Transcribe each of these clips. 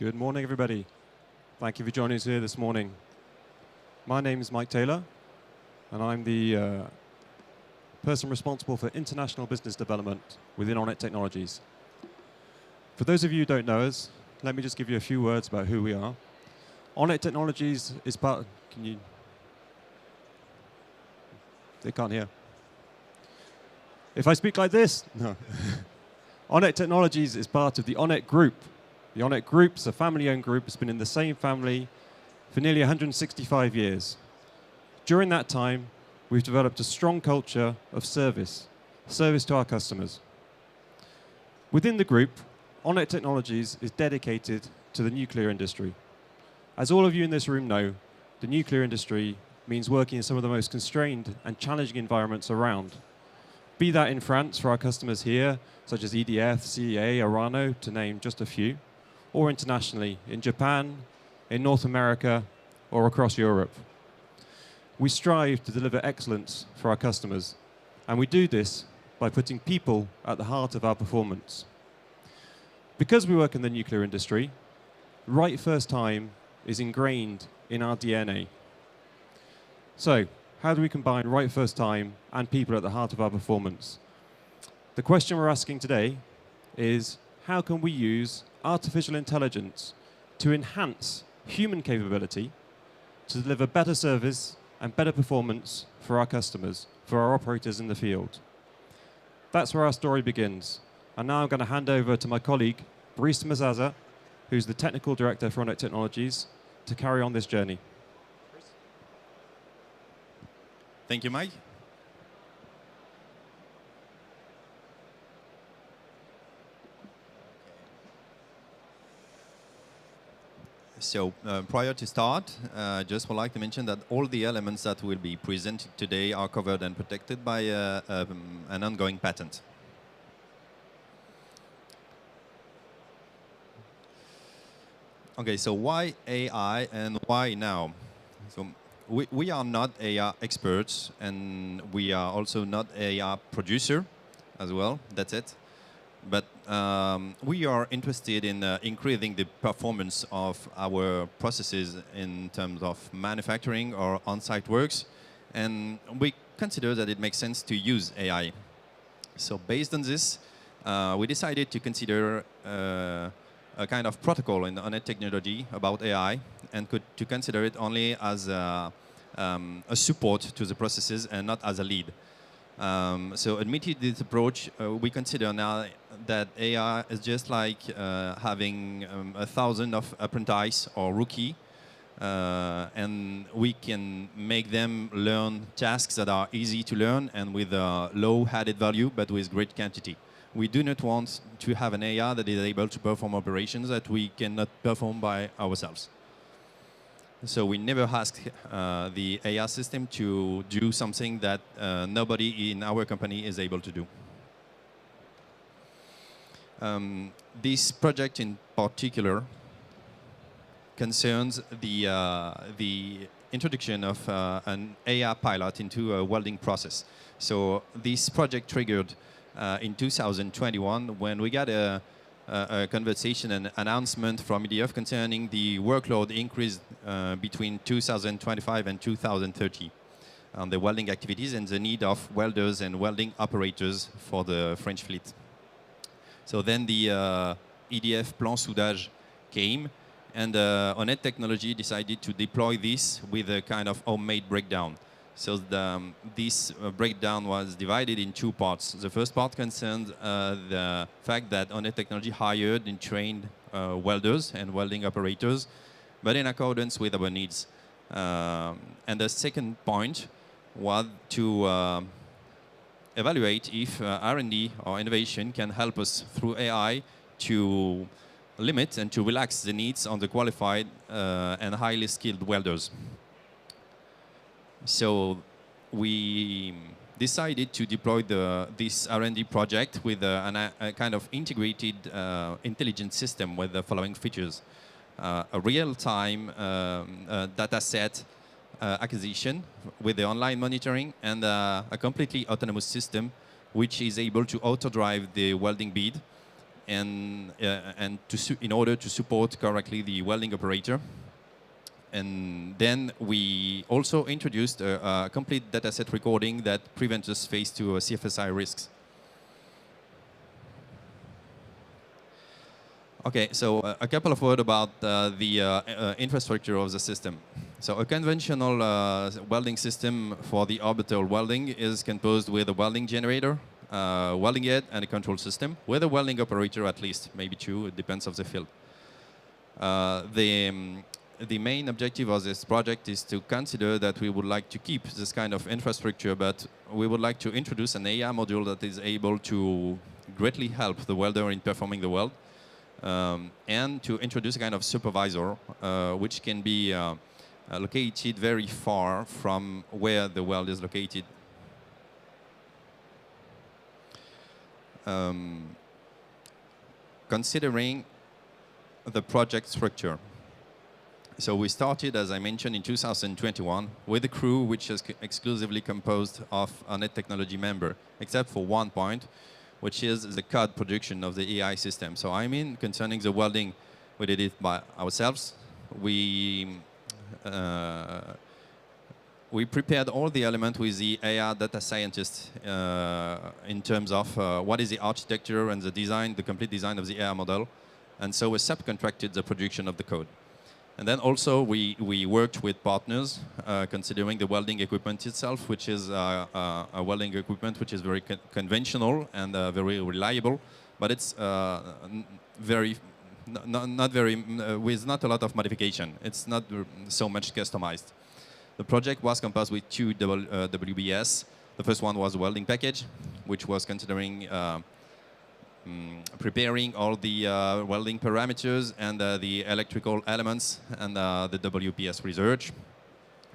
Good morning, everybody. Thank you for joining us here this morning. My name is Mike Taylor, and I'm the person responsible for international business development within ONET Technologies. For those of you who don't know us, let me just give you a few words about who we are. ONET Technologies is part... Can you... They can't hear. If I speak like this? No. ONET Technologies is part of the ONET Group. The ONET Group is a family-owned group. It's been in the same family for nearly 165 years. During that time, we've developed a strong culture of service to our customers. Within the group, ONET Technologies is dedicated to the nuclear industry. As all of you in this room know, the nuclear industry means working in some of the most constrained and challenging environments around. Be that in France for our customers here, such as EDF, CEA, Orano, to name just a few, or internationally, in Japan, in North America, or across Europe. We strive to deliver excellence for our customers, and we do this by putting people at the heart of our performance. Because we work in the nuclear industry, right first time is ingrained in our DNA. So, how do we combine right first time and people at the heart of our performance? The question we're asking today is, how can we use artificial intelligence to enhance human capability to deliver better service and better performance for our customers, for our operators in the field? That's where our story begins. And now I'm going to hand over to my colleague, Brice Massazza, who's the Technical Director for ONET Technologies, to carry on this journey. Thank you, Mike. So prior to start, just would like to mention that all the elements that will be presented today are covered and protected by an ongoing patent. Okay, so why AI and why now? So we are not AI experts, and we are also not AI producer as well. That's it. But we are interested in increasing the performance of our processes in terms of manufacturing or on-site works, and we consider that it makes sense to use AI. So based on this, we decided to consider a kind of protocol in ONET technology about AI, and to consider it only as a support to the processes and not as a lead. So admitted this approach, we consider now that AI is just like having 1,000 of apprentice or rookie, and we can make them learn tasks that are easy to learn and with low added value, but with great quantity. We do not want to have an AI that is able to perform operations that we cannot perform by ourselves. So we never ask the AI system to do something that nobody in our company is able to do. This project in particular concerns the introduction of an AI pilot into a welding process. So this project triggered in 2021 when we got a conversation and announcement from EDF concerning the workload increase between 2025 and 2030 on the welding activities and the need of welders and welding operators for the French fleet. So then the EDF Plan Soudage came, and ONET Technology decided to deploy this with a kind of homemade breakdown. So this breakdown was divided in two parts. The first part concerned the fact that ONET Technology hired and trained welders and welding operators, but in accordance with our needs. And the second point was to evaluate if R&D or innovation can help us through AI to limit and to relax the needs on the qualified and highly skilled welders. So we decided to deploy this R&D project with a kind of integrated intelligence system with the following features. A real-time data set acquisition with the online monitoring, and a completely autonomous system which is able to auto-drive the welding bead in order to support correctly the welding operator. And then we also introduced a complete dataset recording that prevents us face to CFSI risks. Okay, so a couple of words about the infrastructure of the system. So a conventional welding system for the orbital welding is composed with a welding generator, welding head, and a control system, with a welding operator at least, maybe two, it depends on the field. The main objective of this project is to consider that we would like to keep this kind of infrastructure, but we would like to introduce an AI module that is able to greatly help the welder in performing the weld, and to introduce a kind of supervisor which can be located very far from where the weld is located. Considering the project structure. So we started, as I mentioned, in 2021 with a crew which is exclusively composed of ONET Technology member, except for one point, which is the code production of the AI system. So I mean, concerning the welding, we did it by ourselves. We prepared all the elements with the AI data scientists in terms of what is the architecture and the design, the complete design of the AI model. And so we subcontracted the production of the code. And then also we worked with partners considering the welding equipment itself, which is a welding equipment which is very conventional and very reliable, but it's with not a lot of modification. It's not so much customized. The project was composed with two WBS. The first one was a welding package, which was considering preparing all the welding parameters and the electrical elements and the WPS research.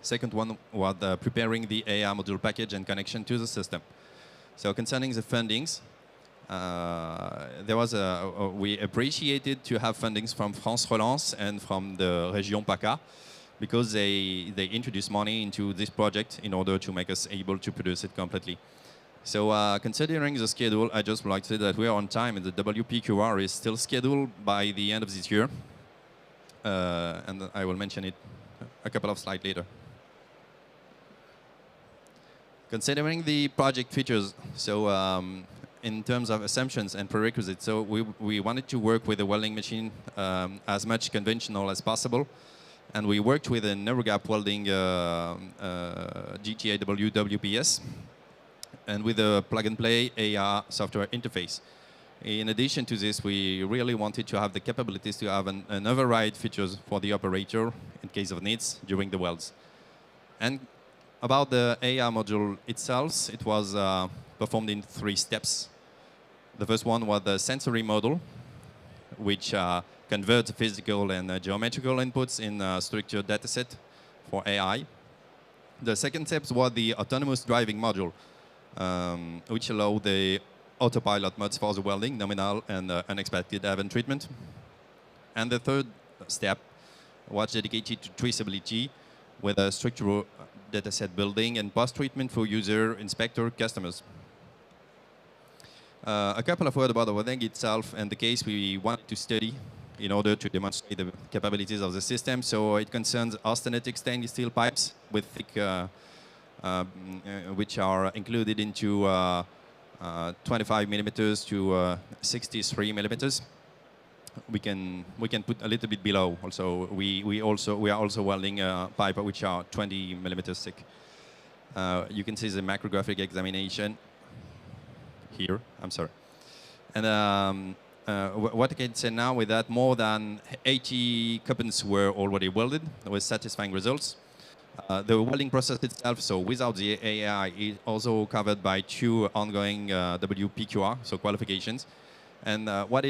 Second one was preparing the AI module package and connection to the system. So concerning the fundings, we appreciated to have fundings from France Relance and from the Région PACA, because they introduced money into this project in order to make us able to produce it completely. So considering the schedule, I just would like to say that we are on time, and the WPQR is still scheduled by the end of this year. And I will mention it a couple of slides later. Considering the project features, so in terms of assumptions and prerequisites, so we wanted to work with a welding machine as much conventional as possible. And we worked with a narrow gap welding GTAW WPS, and with a plug-and-play AI software interface. In addition to this, we really wanted to have the capabilities to have an override features for the operator in case of needs during the welds. And about the AI module itself, it was performed in 3 steps. The first one was the sensory model, which converts physical and geometrical inputs in a structured dataset for AI. The second step was the autonomous driving module, which allow the autopilot modes for the welding, nominal and unexpected event treatment. And the third step was dedicated to traceability with a structural dataset building and post-treatment for user, inspector, customers. A couple of words about the welding itself and the case we wanted to study in order to demonstrate the capabilities of the system. So it concerns austenitic stainless steel pipes with thick which are included into 25 millimeters to 63 millimeters. We can put a little bit below. Also, we are also welding a pipe which are 20 millimeters thick. You can see the macrographic examination here. I'm sorry. And what I can say now with that, more than 80 coupons were already welded with satisfying results. The welding process itself, so without the AI, is also covered by 2 ongoing WPQR, so qualifications. And what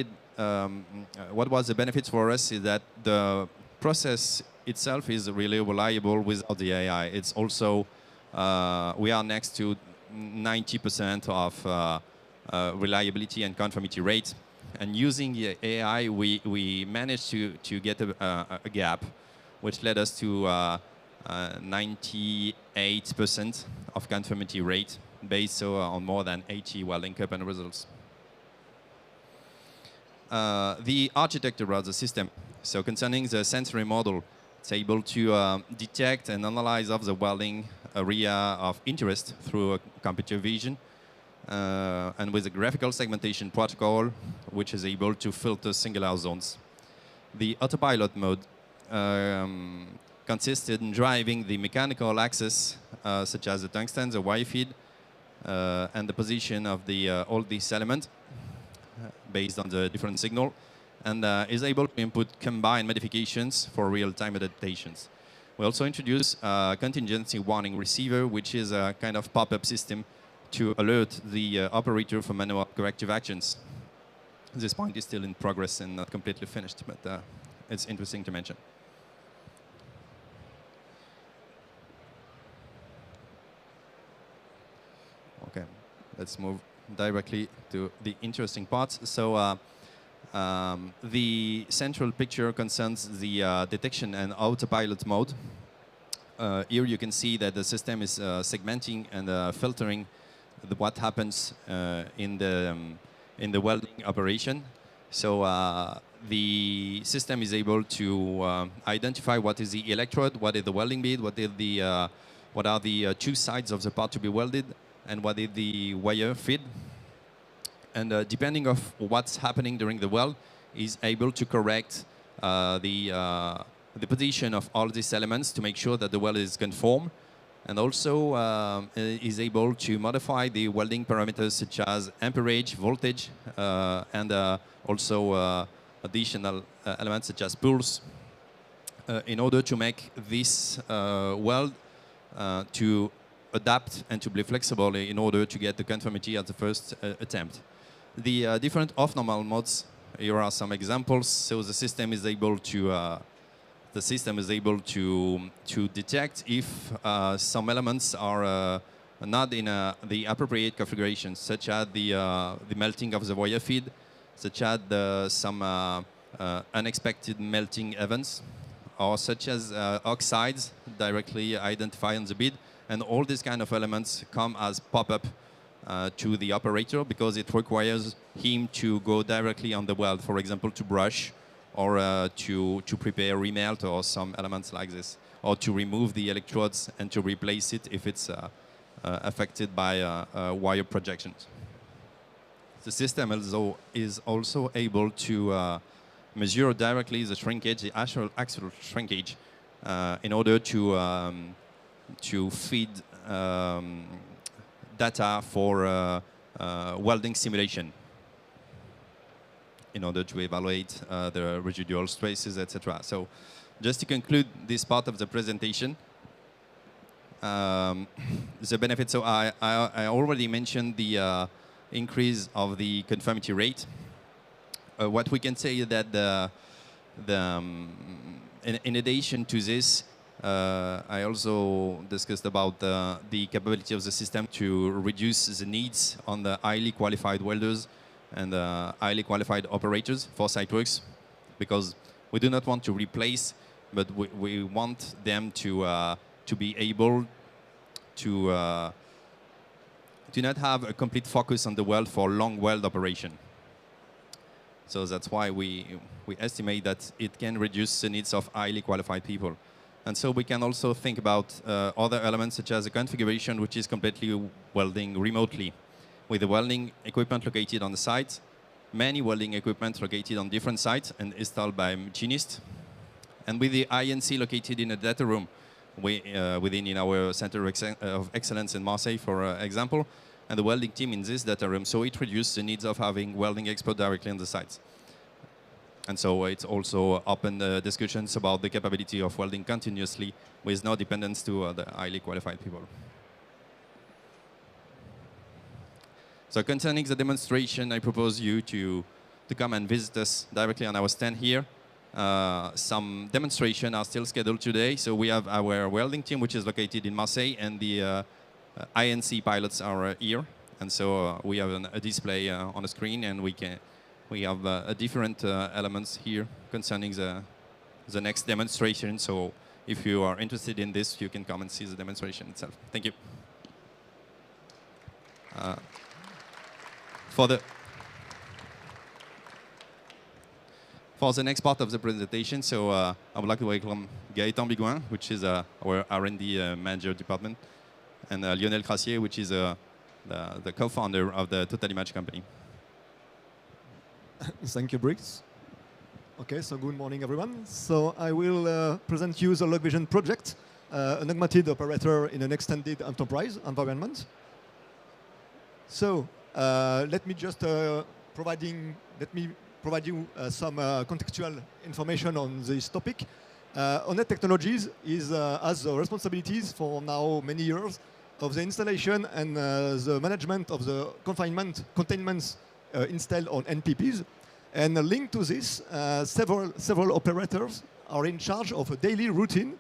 was the benefits for us is that the process itself is really reliable without the AI. It's also, we are next to 90% of reliability and conformity rate. And using the AI, we managed to get a gap, which led us to 98% of conformity rate based on more than 80 welding coupon results. the architecture of the system. So concerning the sensory model, it's able to detect and analyze of the welding area of interest through a computer vision, and with a graphical segmentation protocol, which is able to filter singular zones. The autopilot mode consisted in driving the mechanical axis, such as the tungsten, the wire feed, and the position of all these elements based on the different signal, and is able to input combined modifications for real-time adaptations. We also introduce a contingency warning receiver, which is a kind of pop-up system to alert the operator for manual corrective actions. This point is still in progress and not completely finished, but it's interesting to mention. Okay, let's move directly to the interesting parts. So the central picture concerns the detection and autopilot mode. Here you can see that the system is segmenting and filtering what happens in the welding operation. So the system is able to identify what is the electrode, what is the welding bead, what are the two sides of the part to be welded, and what is the wire feed. And depending of what's happening during the weld, is able to correct the position of all these elements to make sure that the weld is conform, and also is able to modify the welding parameters such as amperage, voltage, and also additional elements such as pulse, in order to make this weld to adapt and to be flexible in order to get the conformity at the first attempt. The different off-normal modes, here are some examples. So the system is able to detect if some elements are not in the appropriate configuration, such as the melting of the wire feed, such as some unexpected melting events, or such as oxides directly identified on the bead. And all these kind of elements come as pop-up to the operator, because it requires him to go directly on the weld, for example, to brush, or to prepare remelt or some elements like this, or to remove the electrodes and to replace it if it's affected by wire projections. The system is also able to measure directly the shrinkage, the actual shrinkage, in order to feed data for welding simulation, in order to evaluate the residual stresses, etc. So just to conclude this part of the presentation, the benefits, so I already mentioned the increase of the conformity rate. What we can say is that in addition to this, I also discussed about the capability of the system to reduce the needs on the highly qualified welders and highly qualified operators for site works, because we do not want to replace, but we want them to be able to not have a complete focus on the weld for long weld operation. So that's why we estimate that it can reduce the needs of highly qualified people. And so we can also think about other elements, such as a configuration which is completely welding remotely, with the welding equipment located on the site, many welding equipment located on different sites and installed by machinists, and with the INC located in a data room within our Center of Excellence in Marseille, for example, and the welding team in this data room. So it reduces the needs of having welding experts directly on the sites. And so it's also open discussions about the capability of welding continuously with no dependence to the highly qualified people. So concerning the demonstration, I propose you to come and visit us directly on our stand here. Some demonstrations are still scheduled today. So we have our welding team, which is located in Marseille, and the INC pilots are here. And so we have a display on the screen, and we have different elements here concerning the next demonstration. So if you are interested in this, you can come and see the demonstration itself. Thank you. For the next part of the presentation, so I would like to welcome Gaëtan Bigouin, which is our R&D manager department, and Lionel Crassier, which is the co-founder of the Total Image company. Thank you, Brice. Okay, so good morning, everyone. So I will present you the log vision project, an augmented operator in an extended enterprise environment. So let me provide you some contextual information on this topic. ONET Technologies has the responsibilities for now many years of the installation and the management of the containments installed on NPPs. And linked to this, several operators are in charge of a daily routine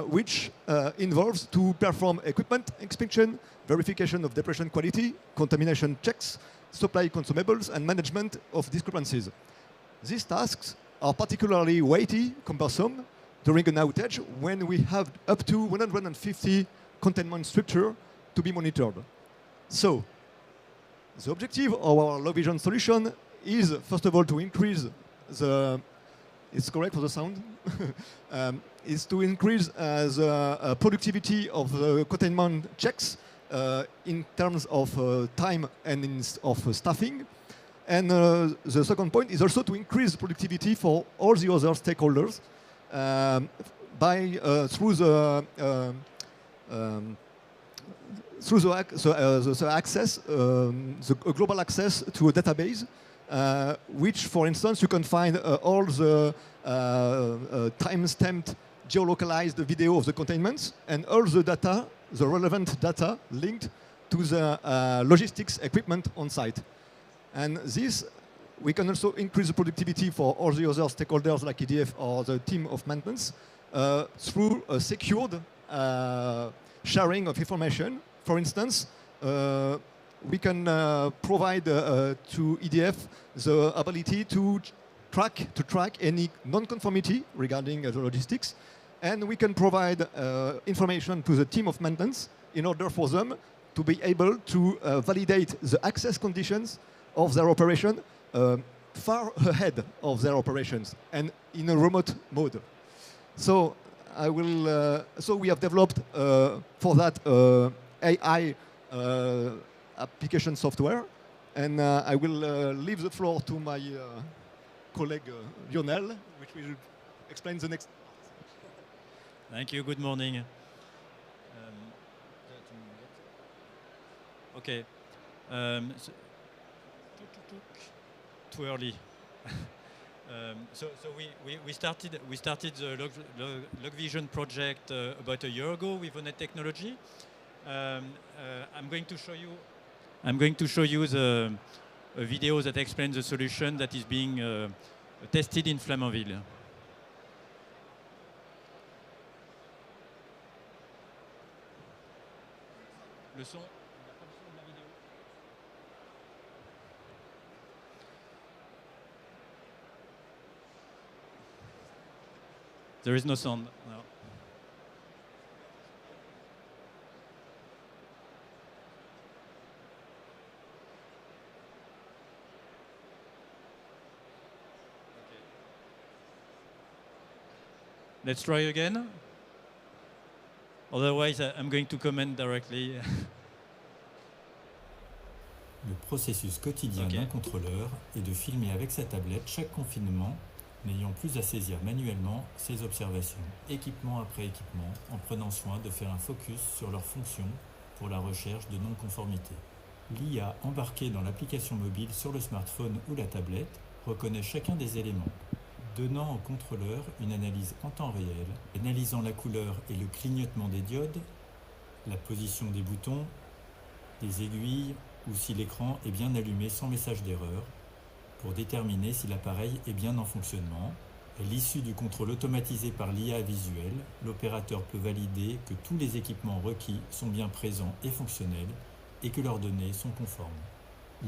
which involves to perform equipment inspection, verification of depression quality, contamination checks, supply consumables, and management of discrepancies. These tasks are particularly weighty, cumbersome, during an outage when we have up to 150 containment structures to be monitored. So, the objective of our log vision solution is, first of all, to increase the, it's correct for the sound, is to increase the productivity of the containment checks in terms of time and of staffing. And the second point is also to increase productivity for all the other stakeholders through the access, the global access to a database, which, for instance, you can find all the time-stamped geolocalized video of the containments and all the data, the relevant data linked to the logistics equipment on site. And this, we can also increase the productivity for all the other stakeholders like EDF or the team of maintenance through a secured sharing of information. For instance, we can provide to EDF the ability to track any non-conformity regarding the logistics, and we can provide information to the team of maintenance in order for them to be able to validate the access conditions of their operation far ahead of their operations and in a remote mode. So so we have developed for that AI application software, and I will leave the floor to my colleague Lionel, which will explain the next. Thank you. Good morning. Okay. Too early. So we started the log vision project about a year ago with ONET Technologies. I'm going to show you a video that explains the solution that is being tested in Flamanville. Le son. There is no sound. No. Let's try again. Otherwise, I'm going to comment directly. Le processus quotidien d'un contrôleur est de filmer avec sa tablette chaque confinement, n'ayant plus à saisir manuellement ses observations, équipement après équipement, en prenant soin de faire un focus sur leurs fonctions pour la recherche de non-conformité. L'IA embarquée dans l'application mobile sur le smartphone ou la tablette reconnaît chacun des éléments, donnant au contrôleur une analyse en temps réel, analysant la couleur et le clignotement des diodes, la position des boutons, des aiguilles ou si l'écran est bien allumé sans message d'erreur, pour déterminer si l'appareil est bien en fonctionnement. À l'issue du contrôle automatisé par l'IA visuelle, l'opérateur peut valider que tous les équipements requis sont bien présents et fonctionnels et que leurs données sont conformes.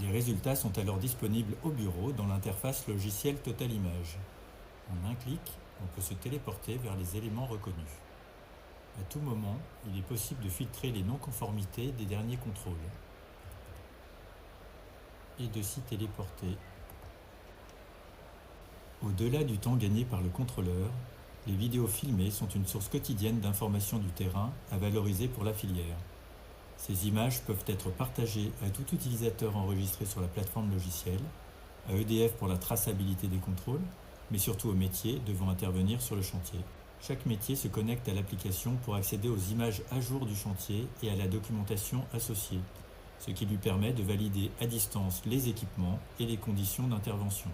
Les résultats sont alors disponibles au bureau dans l'interface logicielle Total Image. En un clic, on peut se téléporter vers les éléments reconnus. À tout moment, il est possible de filtrer les non-conformités des derniers contrôles et de s'y téléporter Au-delà du temps gagné par le contrôleur, les vidéos filmées sont une source quotidienne d'informations du terrain à valoriser pour la filière. Ces images peuvent être partagées à tout utilisateur enregistré sur la plateforme logicielle, à EDF pour la traçabilité des contrôles, mais surtout aux métiers devant intervenir sur le chantier. Chaque métier se connecte à l'application pour accéder aux images à jour du chantier et à la documentation associée, ce qui lui permet de valider à distance les équipements et les conditions d'intervention,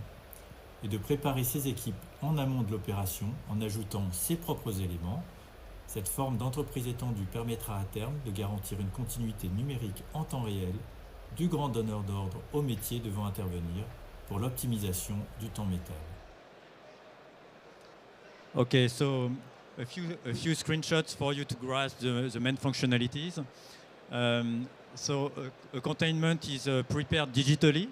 et de préparer ses équipes en amont de l'opération en ajoutant ses propres éléments. Cette forme d'entreprise étendue permettra à terme de garantir une continuité numérique en temps réel du grand donneur d'ordre au métier devant intervenir pour l'optimisation du temps métal. Okay, so a few screenshots for you to grasp the main functionalities. So a containment is prepared digitally.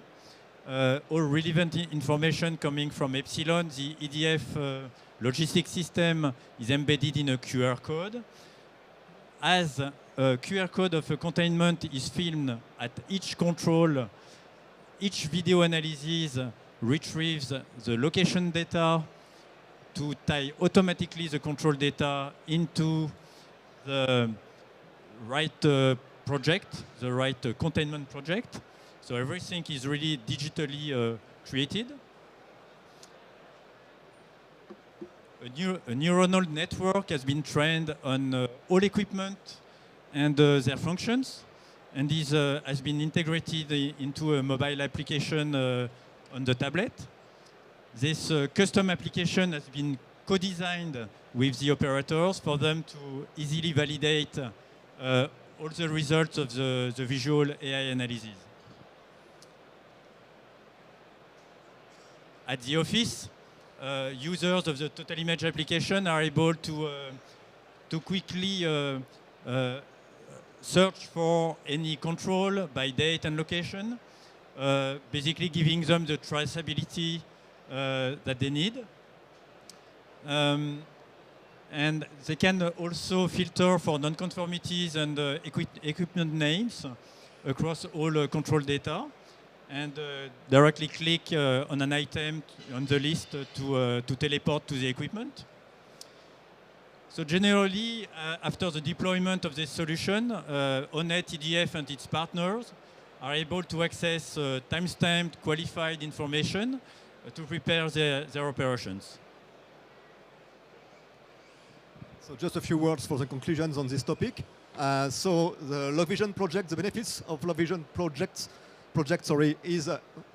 All relevant information coming from Epsilon, the EDF logistics system is embedded in a QR code. As a QR code of a containment is filmed at each control, each video analysis retrieves the location data to tie automatically the control data into the right project, the right containment project. So everything is really digitally created. A neuronal network has been trained on all equipment and their functions, and this has been integrated into a mobile application on the tablet. This custom application has been co-designed with the operators for them to easily validate all the results of the visual AI analysis. At the office, users of the Total Image application are able to quickly search for any control by date and location, basically giving them the traceability that they need. And they can also filter for non-conformities and equipment names across all control data, and directly click on an item on the list to teleport to the equipment. So generally, after the deployment of this solution, ONET, EDF, and its partners are able to access time-stamped, qualified information to prepare their operations. So just a few words for the conclusions on this topic. So the LogVision project, the benefits of LogVision project is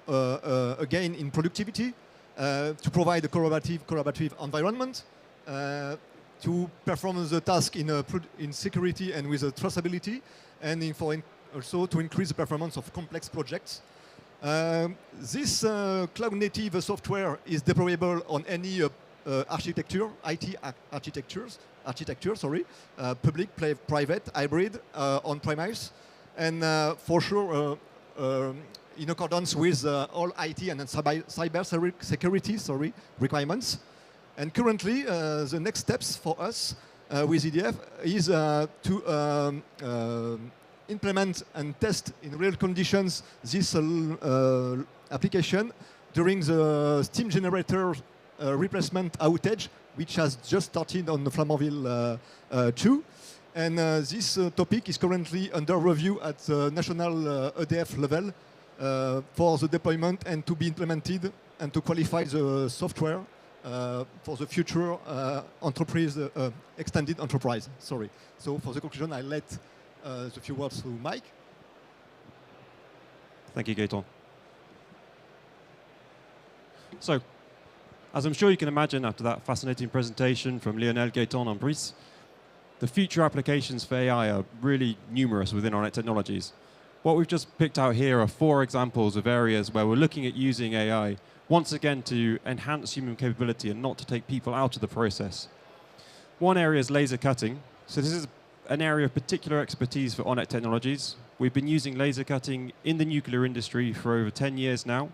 again in productivity, to provide a collaborative environment, to perform the task in security and with traceability, and also to increase the performance of complex projects. This cloud-native software is deployable on any architecture, IT architecture, public, private, hybrid, on-premise, and for sure in accordance with all IT and cyber security requirements. And currently, the next steps for us with EDF is to implement and test in real conditions this application during the steam generator replacement outage, which has just started on the Flamanville 2. And this topic is currently under review at the national EDF level for the deployment and to be implemented and to qualify the software for the future extended enterprise. Sorry. So for the conclusion, I let the few words to Mike. Thank you, Gaëtan. So, as I'm sure you can imagine after that fascinating presentation from Lionel, Gaëtan and Brice, the future applications for AI are really numerous within ONET Technologies. What we've just picked out here are 4 examples of areas where we're looking at using AI, once again to enhance human capability and not to take people out of the process. One area is laser cutting. So this is an area of particular expertise for ONET Technologies. We've been using laser cutting in the nuclear industry for over 10 years now.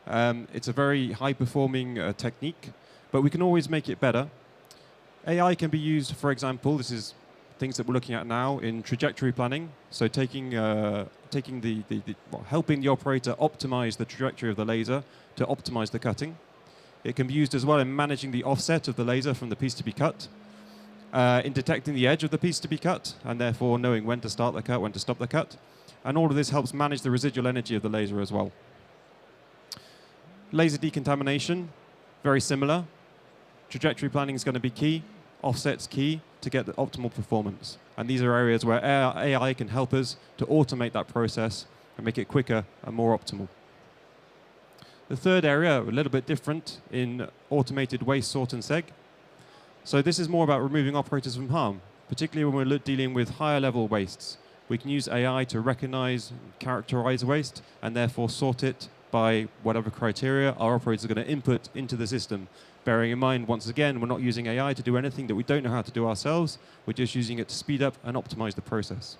It's a very high-performing technique, but we can always make it better. AI can be used, for example, this is things that we're looking at now in trajectory planning. So helping the operator optimize the trajectory of the laser to optimize the cutting. It can be used as well in managing the offset of the laser from the piece to be cut, in detecting the edge of the piece to be cut, and therefore knowing when to start the cut, when to stop the cut. And all of this helps manage the residual energy of the laser as well. Laser decontamination, very similar. Trajectory planning is going to be key. Offset's key to get the optimal performance. And these are areas where AI can help us to automate that process and make it quicker and more optimal. The third area, a little bit different in automated waste sort and seg. So this is more about removing operators from harm, particularly when we're dealing with higher level wastes. We can use AI to recognize, characterize waste, and therefore sort it by whatever criteria our operators are going to input into the system. Bearing in mind, once again, we're not using AI to do anything that we don't know how to do ourselves. We're just using it to speed up and optimize the process.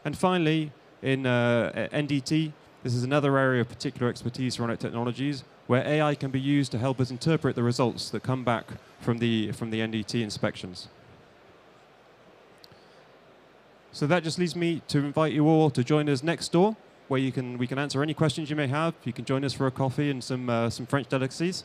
And finally, in NDT, this is another area of particular expertise for ONET Technologies, where AI can be used to help us interpret the results that come back from the NDT inspections. So that just leaves me to invite you all to join us next door, where we can answer any questions you may have. You can join us for a coffee and some French delicacies.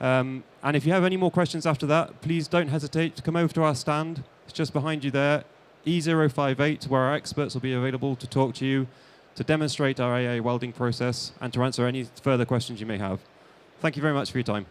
And if you have any more questions after that, please don't hesitate to come over to our stand. It's just behind you there, E058, where our experts will be available to talk to you, to demonstrate our AI welding process, and to answer any further questions you may have. Thank you very much for your time.